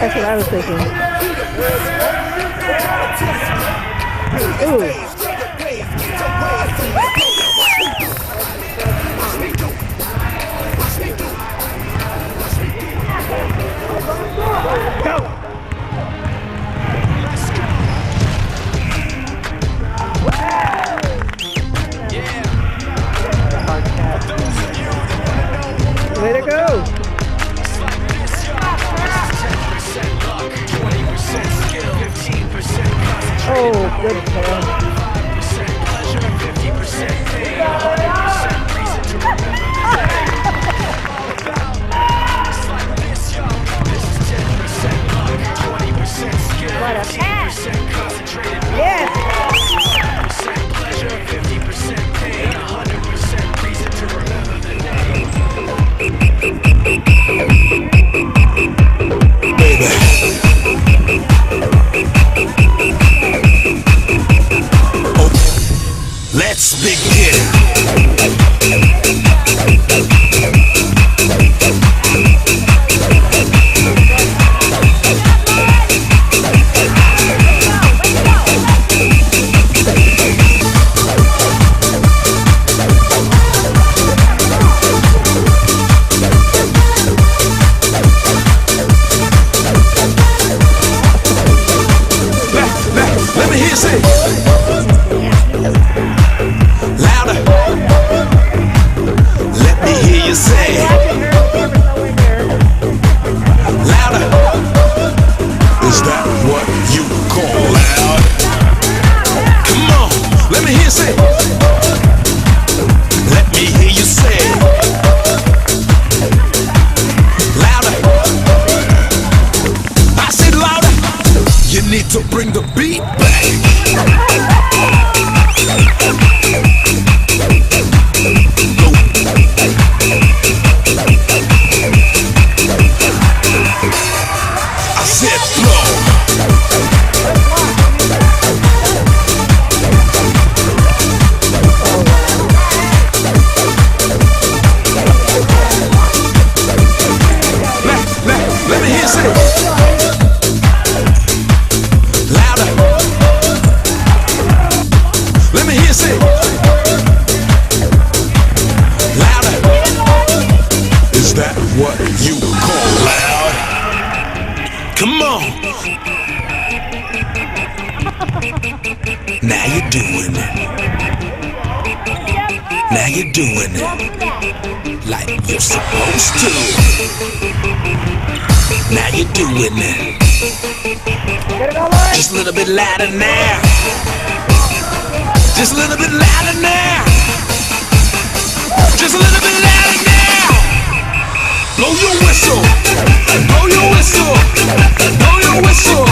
That's what I was thinking. Ooh. Go! Way to go! Oh, good plan. What a pass! Yes! Let's begin. Let me hear you say. Louder. Let me hear you say. Louder. Is that what you call loud? Come on. Let me hear you say. Let me hear you say. Louder. I said louder. You need to bring the beat back. I said flow. Let me hear you say. Louder. Let me hear you say. Louder. Is that what you call loud? Come on. Now you're doing it. Now you're doing it like you're supposed to. Now you're doing it. Just a little bit louder now. Just a little bit louder now. Just a little bit louder now. Blow your whistle. Blow your whistle. Blow your whistle.